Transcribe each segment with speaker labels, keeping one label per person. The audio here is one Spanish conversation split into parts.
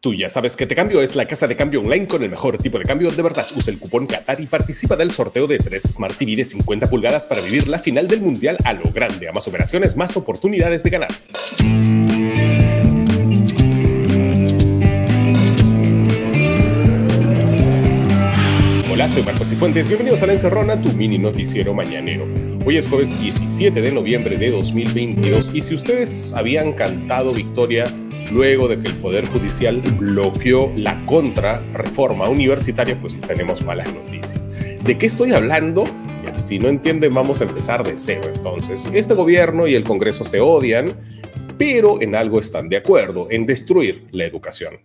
Speaker 1: Tú ya sabes que Te Cambio es la casa de cambio online con el mejor tipo de cambio de verdad. Usa el cupón Qatar y participa del sorteo de 3 Smart TV de 50 pulgadas para vivir la final del Mundial a lo grande. A más operaciones, más oportunidades de ganar. Hola, soy Marcos Cifuentes. Bienvenidos a La Encerrona, tu mini noticiero mañanero. Hoy es jueves 17 de noviembre de 2022 y si ustedes habían cantado victoria luego de que el Poder Judicial bloqueó la contrarreforma universitaria, pues tenemos malas noticias. ¿De qué estoy hablando? Ya, si no entienden, vamos a empezar de cero. Entonces, este gobierno y el Congreso se odian, pero en algo están de acuerdo, en destruir la educación.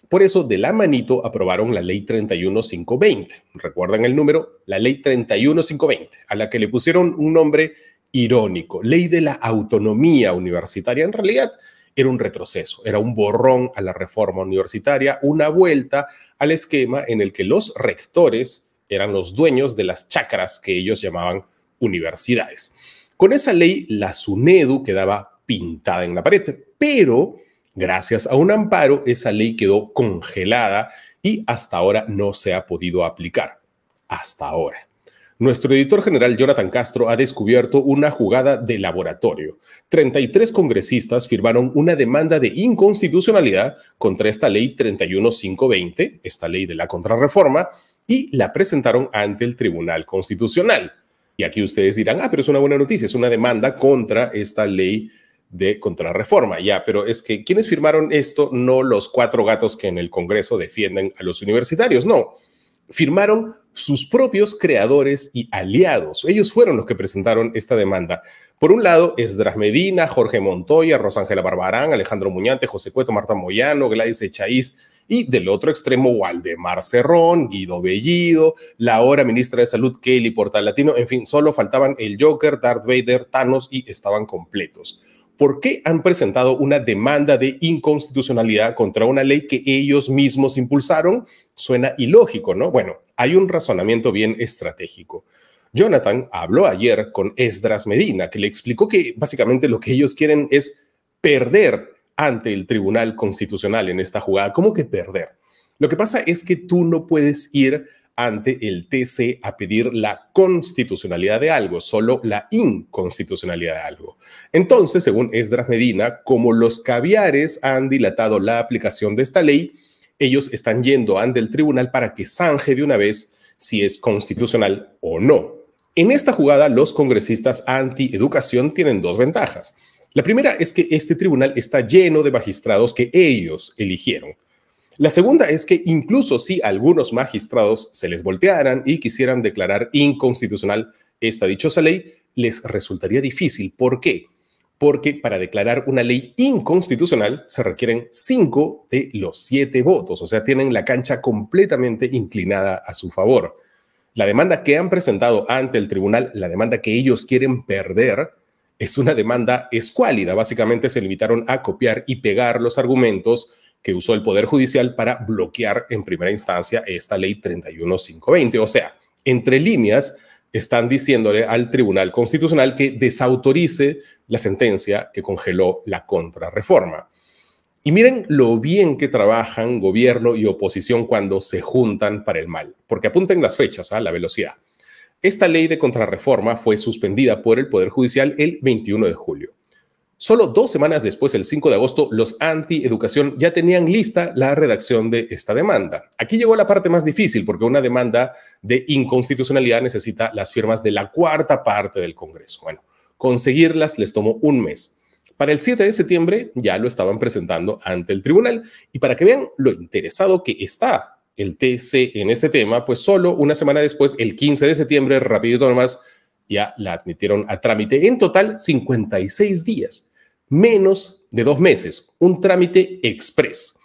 Speaker 1: Por eso, de la manito, aprobaron la Ley 31520. ¿Recuerdan el número? La Ley 31520, a la que le pusieron un nombre irónico, Ley de la Autonomía Universitaria. En realidad, era un retroceso, era un borrón a la reforma universitaria, una vuelta al esquema en el que los rectores eran los dueños de las chacras que ellos llamaban universidades. Con esa ley, la SUNEDU quedaba pintada en la pared, pero gracias a un amparo, esa ley quedó congelada y hasta ahora no se ha podido aplicar. Hasta ahora. Nuestro editor general Jonathan Castro ha descubierto una jugada de laboratorio. 33 congresistas firmaron una demanda de inconstitucionalidad contra esta ley 31520, esta ley de la contrarreforma, y la presentaron ante el Tribunal Constitucional. Y aquí ustedes dirán, pero es una buena noticia, es una demanda contra esta ley de contrarreforma. Ya, pero es que ¿quiénes firmaron esto? No los 4 gatos que en el Congreso defienden a los universitarios, no. Firmaron sus propios creadores y aliados. Ellos fueron los que presentaron esta demanda. Por un lado, Esdras Medina, Jorge Montoya, Rosángela Barbarán, Alejandro Muñante, José Cueto, Marta Moyano, Gladys Echaíz, y del otro extremo, Waldemar Cerrón, Guido Bellido, la ahora ministra de Salud, Kelly Portalatino, en fin, solo faltaban el Joker, Darth Vader, Thanos y estaban completos. ¿Por qué han presentado una demanda de inconstitucionalidad contra una ley que ellos mismos impulsaron? Suena ilógico, ¿no? Bueno, hay un razonamiento bien estratégico. Jonathan habló ayer con Esdras Medina, que le explicó que básicamente lo que ellos quieren es perder ante el Tribunal Constitucional en esta jugada. ¿Cómo que perder? Lo que pasa es que tú no puedes ir ante el TC a pedir la constitucionalidad de algo, solo la inconstitucionalidad de algo. Entonces, según Esdras Medina, como los caviares han dilatado la aplicación de esta ley, ellos están yendo ante el tribunal para que zanje de una vez si es constitucional o no. En esta jugada, los congresistas anti-educación tienen 2 ventajas. La primera es que este tribunal está lleno de magistrados que ellos eligieron. La segunda es que incluso si algunos magistrados se les voltearan y quisieran declarar inconstitucional esta dichosa ley, les resultaría difícil. ¿Por qué? Porque para declarar una ley inconstitucional se requieren 5 de los 7 votos, o sea, tienen la cancha completamente inclinada a su favor. La demanda que han presentado ante el tribunal, la demanda que ellos quieren perder, es una demanda escuálida. Básicamente se limitaron a copiar y pegar los argumentos que usó el Poder Judicial para bloquear en primera instancia esta ley 31520. O sea, entre líneas están diciéndole al Tribunal Constitucional que desautorice la sentencia que congeló la contrarreforma. Y miren lo bien que trabajan gobierno y oposición cuando se juntan para el mal, porque apunten las fechas a la velocidad. Esta ley de contrarreforma fue suspendida por el Poder Judicial el 21 de julio. Solo 2 semanas después, el 5 de agosto, los anti-educación ya tenían lista la redacción de esta demanda. Aquí llegó la parte más difícil, porque una demanda de inconstitucionalidad necesita las firmas de la 4ª parte del Congreso. Bueno, conseguirlas les tomó un mes. Para el 7 de septiembre ya lo estaban presentando ante el tribunal. Y para que vean lo interesado que está el TC en este tema, pues solo una semana después, el 15 de septiembre, rapidito nomás, ya la admitieron a trámite. En total, 56 días, menos de 2 meses, un trámite express.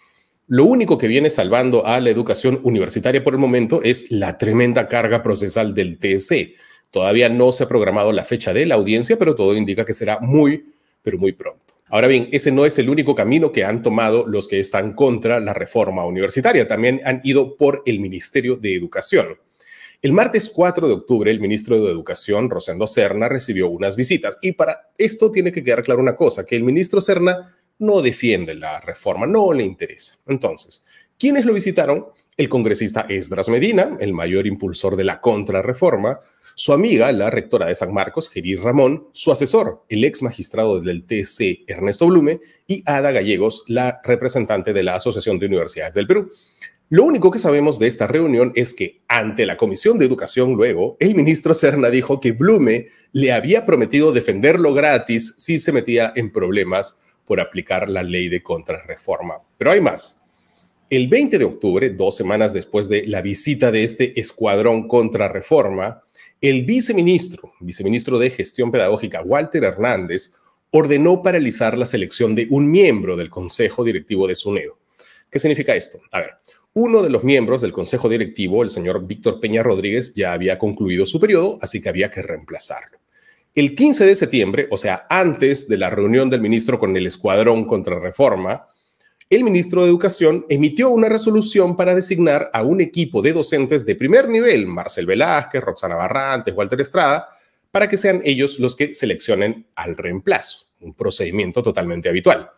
Speaker 1: Lo único que viene salvando a la educación universitaria por el momento es la tremenda carga procesal del TC. Todavía no se ha programado la fecha de la audiencia, pero todo indica que será muy, pero muy pronto. Ahora bien, ese no es el único camino que han tomado los que están contra la reforma universitaria. También han ido por el Ministerio de Educación. El martes 4 de octubre, el ministro de Educación, Rosendo Serna, recibió unas visitas. Y para esto tiene que quedar claro una cosa, que el ministro Serna no defiende la reforma, no le interesa. Entonces, ¿quiénes lo visitaron? El congresista Esdras Medina, el mayor impulsor de la contrarreforma, su amiga, la rectora de San Marcos, Gerí Ramón, su asesor, el ex magistrado del TC, Ernesto Blume, y Ada Gallegos, la representante de la Asociación de Universidades del Perú. Lo único que sabemos de esta reunión es que ante la Comisión de Educación luego, el ministro Serna dijo que Blume le había prometido defenderlo gratis si se metía en problemas por aplicar la ley de contrarreforma. Pero hay más. El 20 de octubre, 2 semanas después de la visita de este escuadrón contrarreforma, el viceministro de Gestión Pedagógica, Walter Hernández, ordenó paralizar la selección de un miembro del Consejo Directivo de SUNEDO. ¿Qué significa esto? A ver, uno de los miembros del Consejo Directivo, el señor Víctor Peña Rodríguez, ya había concluido su periodo, así que había que reemplazarlo. El 15 de septiembre, o sea, antes de la reunión del ministro con el escuadrón contrarreforma, el ministro de Educación emitió una resolución para designar a un equipo de docentes de primer nivel, Marcel Velázquez, Roxana Barrantes, Walter Estrada, para que sean ellos los que seleccionen al reemplazo, un procedimiento totalmente habitual.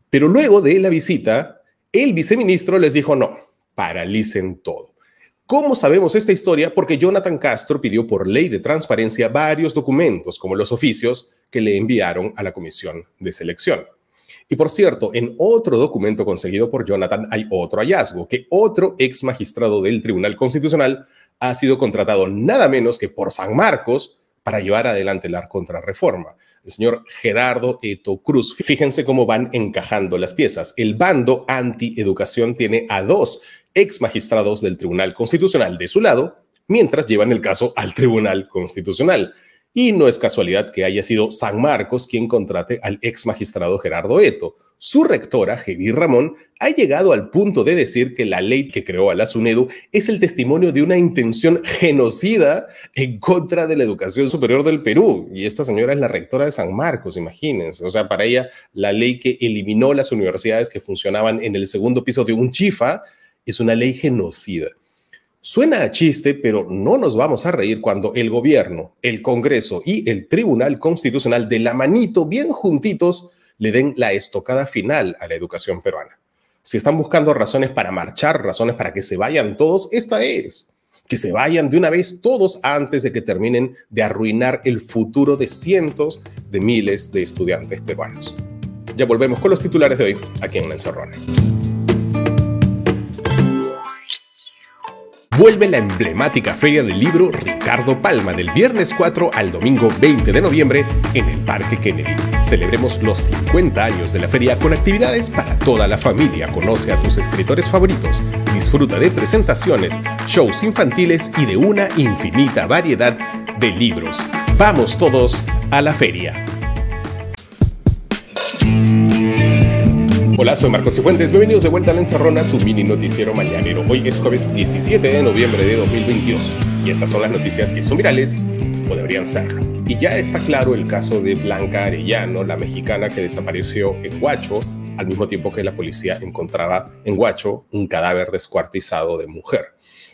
Speaker 1: Pero luego de la visita, el viceministro les dijo no, paralicen todo. ¿Cómo sabemos esta historia? Porque Jonathan Castro pidió por ley de transparencia varios documentos, como los oficios que le enviaron a la comisión de selección. Y por cierto, en otro documento conseguido por Jonathan hay otro hallazgo, que otro ex magistrado del Tribunal Constitucional ha sido contratado nada menos que por San Marcos para llevar adelante la contrarreforma. El señor Gerardo Eto Cruz. Fíjense cómo van encajando las piezas. El bando anti-educación tiene a 2 ex magistrados del Tribunal Constitucional de su lado, mientras llevan el caso al Tribunal Constitucional. Y no es casualidad que haya sido San Marcos quien contrate al ex magistrado Gerardo Eto. Su rectora, Gerí Ramón, ha llegado al punto de decir que la ley que creó a la SUNEDO es el testimonio de una intención genocida en contra de la educación superior del Perú. Y esta señora es la rectora de San Marcos, imagínense. O sea, para ella, la ley que eliminó las universidades que funcionaban en el segundo piso de un chifa es una ley genocida. Suena a chiste, pero no nos vamos a reír cuando el gobierno, el Congreso y el Tribunal Constitucional de la manito, bien juntitos, le den la estocada final a la educación peruana. Si están buscando razones para marchar, razones para que se vayan todos, esta es. Que se vayan de una vez todos antes de que terminen de arruinar el futuro de cientos de miles de estudiantes peruanos. Ya volvemos con los titulares de hoy aquí en La Encerrona. Vuelve la emblemática Feria del Libro Ricardo Palma del viernes 4 al domingo 20 de noviembre en el Parque Kennedy. Celebremos los 50 años de la feria con actividades para toda la familia. Conoce a tus escritores favoritos, disfruta de presentaciones, shows infantiles y de una infinita variedad de libros. ¡Vamos todos a la feria! Hola, soy Marcos Cifuentes. Bienvenidos de vuelta a La Encerrona, tu mini noticiero mañanero. Hoy es jueves 17 de noviembre de 2022 y estas son las noticias que son virales o deberían serlo. Y ya está claro el caso de Blanca Arellano, la mexicana que desapareció en Huacho, al mismo tiempo que la policía encontraba en Huacho un cadáver descuartizado de mujer.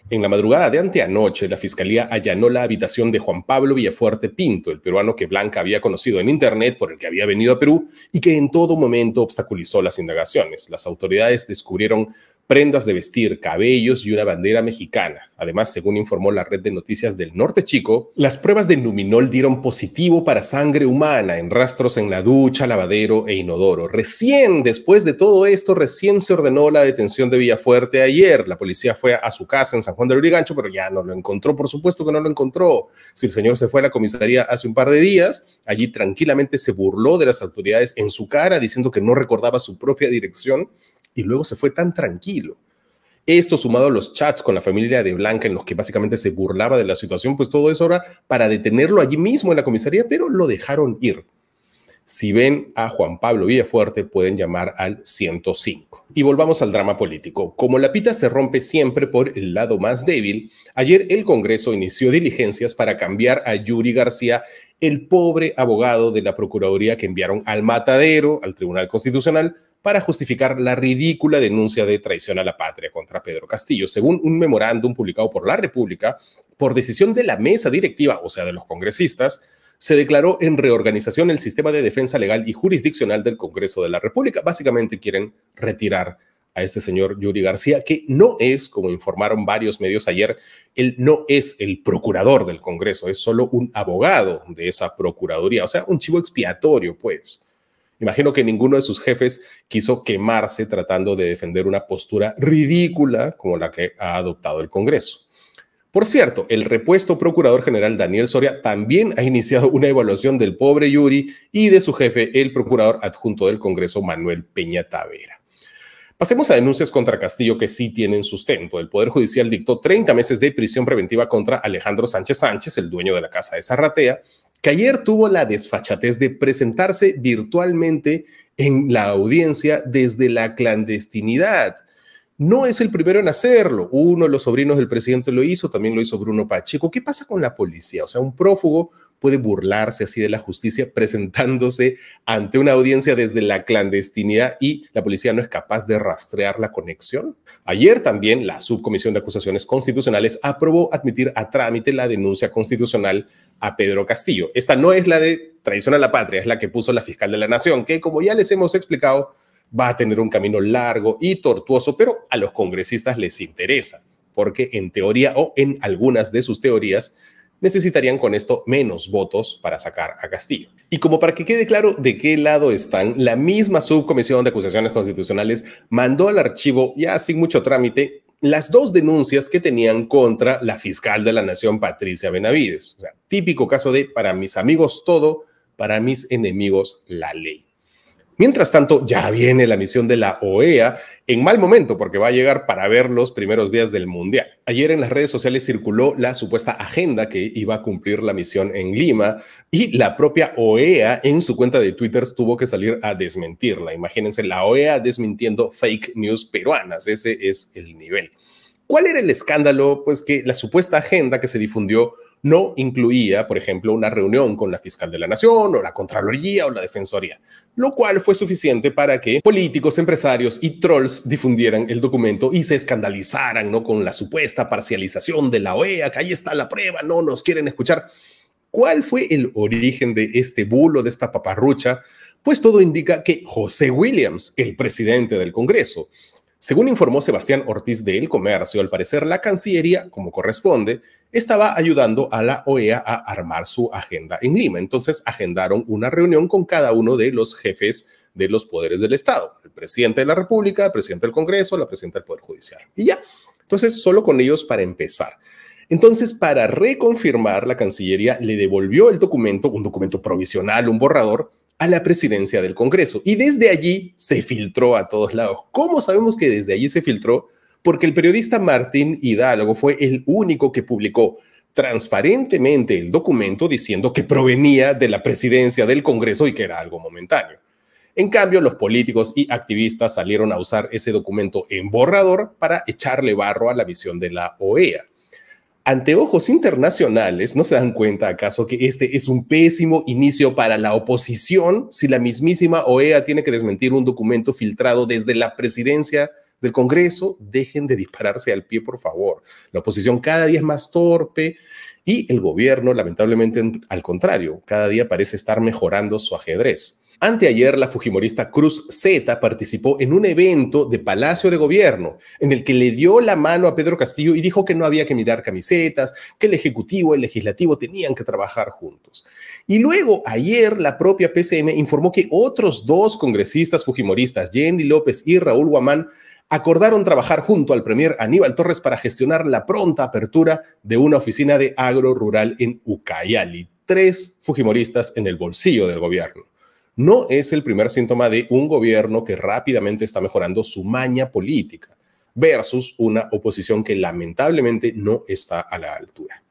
Speaker 1: En la madrugada de anteanoche, la Fiscalía allanó la habitación de Juan Pablo Villafuerte Pinto, el peruano que Blanca había conocido en internet, por el que había venido a Perú y que en todo momento obstaculizó las indagaciones. Las autoridades descubrieron prendas de vestir, cabellos y una bandera mexicana. Además, según informó la red de noticias del Norte Chico, las pruebas de luminol dieron positivo para sangre humana en rastros en la ducha, lavadero e inodoro. Después de todo esto, recién se ordenó la detención de Villafuerte ayer. La policía fue a su casa en San Juan del Lurigancho, pero ya no lo encontró. Por supuesto que no lo encontró. Si el señor se fue a la comisaría hace un par de días, allí tranquilamente se burló de las autoridades en su cara, diciendo que no recordaba su propia dirección. Y luego se fue tan tranquilo. Esto sumado a los chats con la familia de Blanca en los que básicamente se burlaba de la situación, pues todo eso ahora para detenerlo allí mismo en la comisaría, pero lo dejaron ir. Si ven a Juan Pablo Villafuerte, pueden llamar al 105. Y volvamos al drama político. Como la pita se rompe siempre por el lado más débil, ayer el Congreso inició diligencias para cambiar a Yuri García, el pobre abogado de la Procuraduría que enviaron al matadero, al Tribunal Constitucional, para justificar la ridícula denuncia de traición a la patria contra Pedro Castillo. Según un memorándum publicado por La República, por decisión de la mesa directiva, o sea, de los congresistas, se declaró en reorganización el sistema de defensa legal y jurisdiccional del Congreso de la República. Básicamente quieren retirar a este señor Yuri García, que no es, como informaron varios medios ayer, él no es el procurador del Congreso, es solo un abogado de esa procuraduría, o sea, un chivo expiatorio, pues. Imagino que ninguno de sus jefes quiso quemarse tratando de defender una postura ridícula como la que ha adoptado el Congreso. Por cierto, el repuesto procurador general Daniel Soria también ha iniciado una evaluación del pobre Yuri y de su jefe, el procurador adjunto del Congreso, Manuel Peña Tavera. Pasemos a denuncias contra Castillo que sí tienen sustento. El Poder Judicial dictó 30 meses de prisión preventiva contra Alejandro Sánchez Sánchez, el dueño de la Casa de Zarratea, que ayer tuvo la desfachatez de presentarse virtualmente en la audiencia desde la clandestinidad. No es el primero en hacerlo. Uno de los sobrinos del presidente lo hizo, también lo hizo Bruno Pacheco. ¿Qué pasa con la policía? O sea, un prófugo puede burlarse así de la justicia presentándose ante una audiencia desde la clandestinidad y la policía no es capaz de rastrear la conexión. Ayer también la Subcomisión de Acusaciones Constitucionales aprobó admitir a trámite la denuncia constitucional a Pedro Castillo. Esta no es la de traición a la patria, es la que puso la fiscal de la Nación, que como ya les hemos explicado, va a tener un camino largo y tortuoso, pero a los congresistas les interesa, porque en teoría o en algunas de sus teorías necesitarían con esto menos votos para sacar a Castillo. Y como para que quede claro de qué lado están, la misma Subcomisión de Acusaciones Constitucionales mandó al archivo, ya sin mucho trámite, las dos denuncias que tenían contra la fiscal de la Nación, Patricia Benavides. O sea, típico caso de para mis amigos todo, para mis enemigos la ley. Mientras tanto, ya viene la misión de la OEA en mal momento porque va a llegar para ver los primeros días del Mundial. Ayer en las redes sociales circuló la supuesta agenda que iba a cumplir la misión en Lima y la propia OEA en su cuenta de Twitter tuvo que salir a desmentirla. Imagínense, la OEA desmintiendo fake news peruanas. Ese es el nivel. ¿Cuál era el escándalo? Pues que la supuesta agenda que se difundió no incluía, por ejemplo, una reunión con la fiscal de la Nación o la Contraloría o la Defensoría, lo cual fue suficiente para que políticos, empresarios y trolls difundieran el documento y se escandalizaran, ¿no?, con la supuesta parcialización de la OEA, que ahí está la prueba, no nos quieren escuchar. ¿Cuál fue el origen de este bulo, de esta paparrucha? Pues todo indica que José Williams, el presidente del Congreso, según informó Sebastián Ortiz de El Comercio, al parecer la Cancillería, como corresponde, estaba ayudando a la OEA a armar su agenda en Lima. Entonces agendaron una reunión con cada uno de los jefes de los poderes del Estado, el presidente de la República, el presidente del Congreso, la presidenta del Poder Judicial. Y ya, entonces solo con ellos para empezar. Entonces, para reconfirmar, la Cancillería le devolvió el documento, un documento provisional, un borrador, a la presidencia del Congreso. Y desde allí se filtró a todos lados. ¿Cómo sabemos que desde allí se filtró? Porque el periodista Martín Hidalgo fue el único que publicó transparentemente el documento diciendo que provenía de la presidencia del Congreso y que era algo momentáneo. En cambio, los políticos y activistas salieron a usar ese documento en borrador para echarle barro a la visión de la OEA. Ante ojos internacionales, ¿no se dan cuenta acaso que este es un pésimo inicio para la oposición si la mismísima OEA tiene que desmentir un documento filtrado desde la presidencia del Congreso? Dejen de dispararse al pie, por favor. La oposición cada día es más torpe y el gobierno, lamentablemente, al contrario, cada día parece estar mejorando su ajedrez. Anteayer, la fujimorista Cruz Z participó en un evento de Palacio de Gobierno en el que le dio la mano a Pedro Castillo y dijo que no había que mirar camisetas, que el Ejecutivo y el Legislativo tenían que trabajar juntos. Y luego, ayer, la propia PCM informó que otros dos congresistas fujimoristas, Yendi López y Raúl Guamán, acordaron trabajar junto al premier Aníbal Torres para gestionar la pronta apertura de una oficina de agro rural en Ucayali. 3 fujimoristas en el bolsillo del gobierno. No es el primer síntoma de un gobierno que rápidamente está mejorando su maña política versus una oposición que lamentablemente no está a la altura.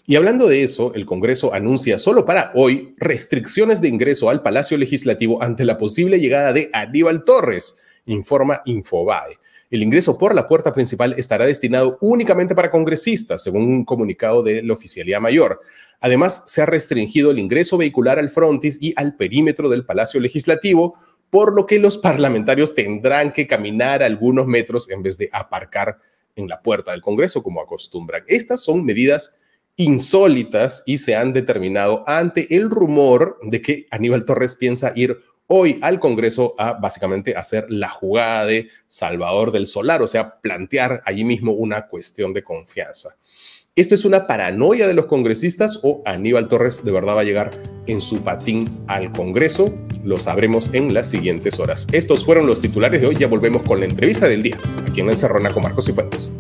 Speaker 1: Y hablando de eso, el Congreso anuncia solo para hoy restricciones de ingreso al Palacio Legislativo ante la posible llegada de Aníbal Torres, informa Infobae. El ingreso por la puerta principal estará destinado únicamente para congresistas, según un comunicado de la Oficialía Mayor. Además, se ha restringido el ingreso vehicular al frontis y al perímetro del Palacio Legislativo, por lo que los parlamentarios tendrán que caminar algunos metros en vez de aparcar en la puerta del Congreso, como acostumbran. Estas son medidas insólitas y se han determinado ante el rumor de que Aníbal Torres piensa ir hoy al Congreso a básicamente hacer la jugada de Salvador del Solar, o sea, plantear allí mismo una cuestión de confianza. ¿Esto es una paranoia de los congresistas o Aníbal Torres de verdad va a llegar en su patín al Congreso? Lo sabremos en las siguientes horas. Estos fueron los titulares de hoy. Ya volvemos con la entrevista del día aquí en La Encerrona con Marcos Cifuentes.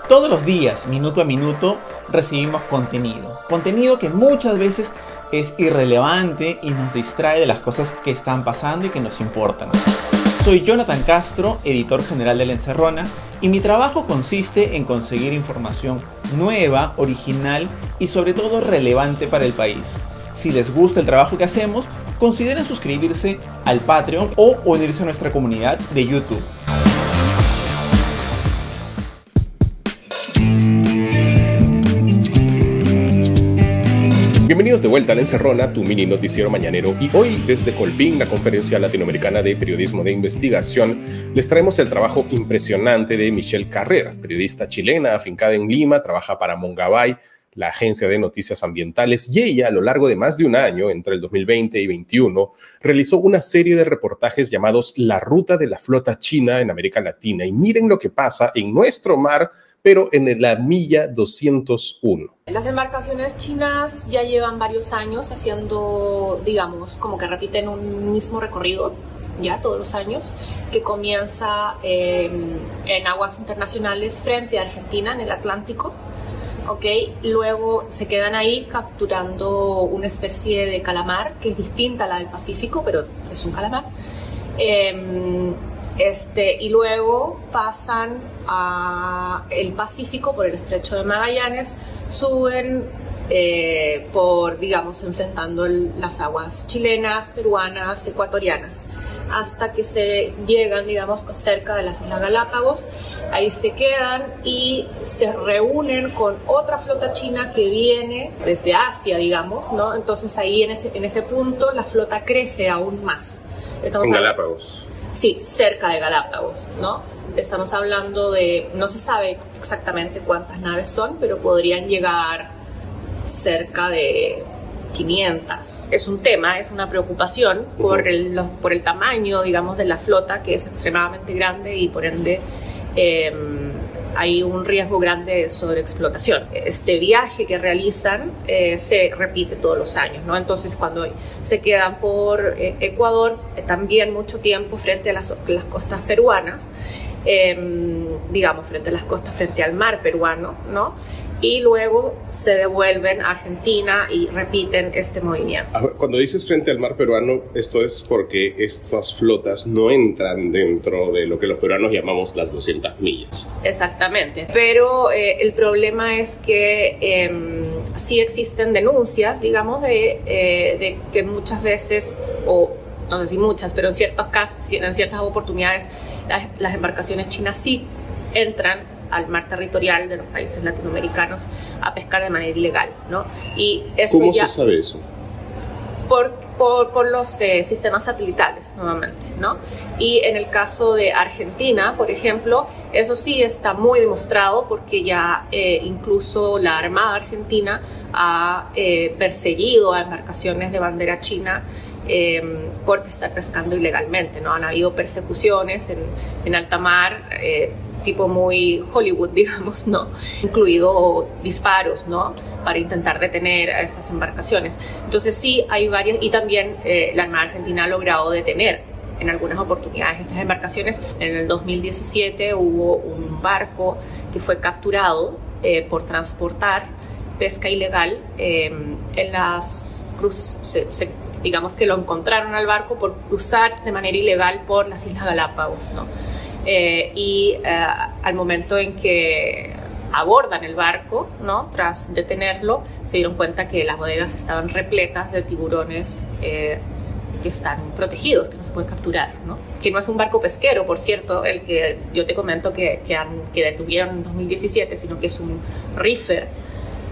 Speaker 2: Todos los días, minuto a minuto, recibimos contenido que muchas veces es irrelevante y nos distrae de las cosas que están pasando y que nos importan. Soy Jonathan Castro, editor general de La Encerrona, y mi trabajo consiste en conseguir información nueva, original y sobre todo relevante para el país. Si les gusta el trabajo que hacemos, consideren suscribirse al Patreon o unirse a nuestra comunidad de YouTube.
Speaker 1: Bienvenidos de vuelta a La Encerrona, tu mini noticiero mañanero. Y hoy, desde Colpin, la Conferencia Latinoamericana de Periodismo de Investigación, les traemos el trabajo impresionante de Michelle Carrer, periodista chilena afincada en Lima, trabaja para Mongabay, la agencia de noticias ambientales, y ella, a lo largo de más de un año, entre el 2020 y 2021, realizó una serie de reportajes llamados La Ruta de la Flota China en América Latina. Y miren lo que pasa en nuestro mar, pero en la milla 201.
Speaker 3: Las embarcaciones chinas ya llevan varios años haciendo, digamos, como que repiten un mismo recorrido, ya todos los años, que comienza en aguas internacionales frente a Argentina, en el Atlántico, ¿ok? Luego se quedan ahí capturando una especie de calamar, que es distinta a la del Pacífico, pero es un calamar. Y luego pasan a el Pacífico por el Estrecho de Magallanes, suben digamos, enfrentando las aguas chilenas, peruanas, ecuatorianas, hasta que se llegan, digamos, cerca de las Islas Galápagos. Ahí se quedan y se reúnen con otra flota china que viene desde Asia, digamos, ¿no? Entonces ahí en ese punto la flota crece aún más.
Speaker 1: En Galápagos.
Speaker 3: Sí, cerca de Galápagos, ¿no? Estamos hablando de, no se sabe exactamente cuántas naves son, pero podrían llegar cerca de 500. Es un tema, es una preocupación por el tamaño, digamos, de la flota, que es extremadamente grande y por ende hay un riesgo grande de sobreexplotación. Este viaje que realizan se repite todos los años, ¿no? Entonces, cuando se quedan por Ecuador, también mucho tiempo frente a las costas peruanas, digamos, frente al mar peruano, ¿no? Y luego se devuelven a Argentina y repiten este movimiento.
Speaker 1: Cuando dices frente al mar peruano, esto es porque estas flotas no entran dentro de lo que los peruanos llamamos las 200 millas.
Speaker 3: Exactamente, pero el problema es que sí existen denuncias, digamos, de que muchas veces, o no sé si muchas, pero en ciertos casos, en ciertas oportunidades, las embarcaciones chinas sí entran al mar territorial de los países latinoamericanos a pescar de manera ilegal, ¿no? Y eso
Speaker 1: ¿Cómo se sabe eso?
Speaker 3: Por los sistemas satelitales, nuevamente, ¿no? Y en el caso de Argentina, por ejemplo, eso sí está muy demostrado porque ya incluso la Armada Argentina ha perseguido a embarcaciones de bandera china por estar pescando ilegalmente, ¿no? Han habido persecuciones en alta mar, tipo muy Hollywood, digamos, ¿no? Incluido disparos, ¿no? Para intentar detener a estas embarcaciones. Entonces sí hay varias, y también la Armada Argentina ha logrado detener en algunas oportunidades estas embarcaciones. En el 2017 hubo un barco que fue capturado por transportar pesca ilegal en las digamos que lo encontraron al barco por cruzar de manera ilegal por las Islas Galápagos, ¿no? Al momento en que abordan el barco, ¿no? Tras detenerlo, se dieron cuenta que las bodegas estaban repletas de tiburones que están protegidos, que no se pueden capturar, ¿no? Que no es un barco pesquero, por cierto, el que yo te comento que detuvieron en 2017, sino que es un reefer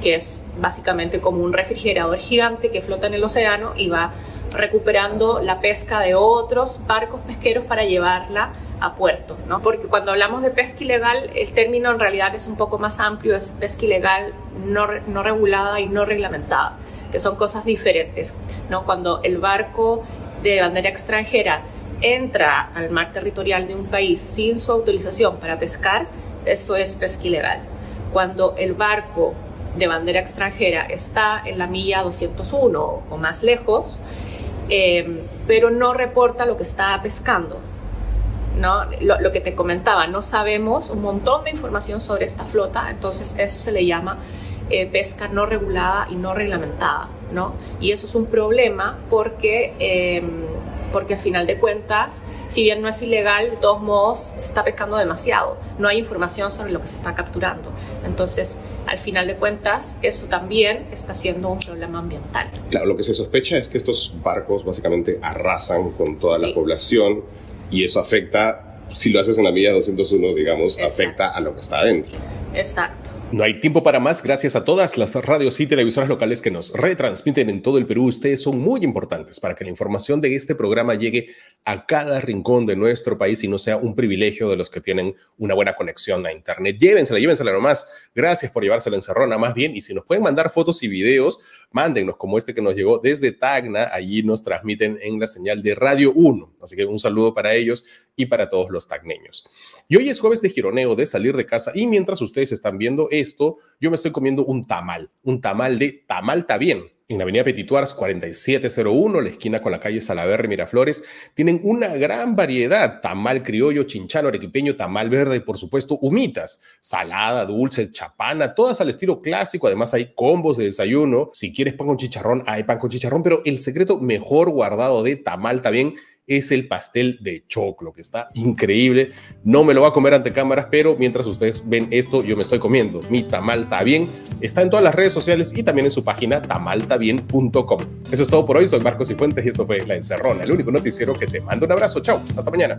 Speaker 3: que es básicamente como un refrigerador gigante que flota en el océano y va recuperando la pesca de otros barcos pesqueros para llevarla a puerto, ¿no? Porque cuando hablamos de pesca ilegal, el término en realidad es un poco más amplio, es pesca ilegal no regulada y no reglamentada, que son cosas diferentes, ¿no? Cuando el barco de bandera extranjera entra al mar territorial de un país sin su autorización para pescar, eso es pesca ilegal. Cuando el barco de bandera extranjera está en la milla 201 o más lejos, pero no reporta lo que está pescando, ¿no? Lo que te comentaba, no sabemos un montón de información sobre esta flota, entonces eso se le llama pesca no regulada y no reglamentada, ¿no? Y eso es un problema porque al final de cuentas, si bien no es ilegal, de todos modos se está pescando demasiado, no hay información sobre lo que se está capturando. Entonces, al final de cuentas, eso también está siendo un problema ambiental.
Speaker 1: Claro, lo que se sospecha es que estos barcos básicamente arrasan con toda la población y eso afecta, si lo haces en la milla 201, digamos, exacto, afecta a lo que está adentro.
Speaker 3: Exacto.
Speaker 1: No hay tiempo para más. Gracias a todas las radios y televisoras locales que nos retransmiten en todo el Perú. Ustedes son muy importantes para que la información de este programa llegue a cada rincón de nuestro país y no sea un privilegio de los que tienen una buena conexión a internet. Llévensela nomás. Gracias por llevársela encerrona más bien. Y si nos pueden mandar fotos y videos, mándennos como este que nos llegó desde Tacna. Allí nos transmiten en la señal de Radio 1. Así que un saludo para ellos y para todos los tacneños. Y hoy es jueves de gironeo, de salir de casa, y mientras ustedes están viendo esto, yo me estoy comiendo un tamal de Tamal Está Bien. En la avenida Petituars 4701, la esquina con la calle Salaverry Miraflores, tienen una gran variedad: tamal criollo, chinchano, arequipeño, tamal verde y por supuesto humitas, salada, dulce, chapana, todas al estilo clásico. Además hay combos de desayuno. Si quieres pan con chicharrón, hay pan con chicharrón, pero el secreto mejor guardado de Tamal Está Bien es el pastel de choclo, que está increíble. No me lo voy a comer ante cámaras, pero mientras ustedes ven esto, yo me estoy comiendo mi tamal está bien. Está en todas las redes sociales y también en su página tamaltabien.com. Eso es todo por hoy. Soy Marcos Cifuentes y esto fue La Encerrona, el único noticiero que te manda un abrazo. Chao, hasta mañana.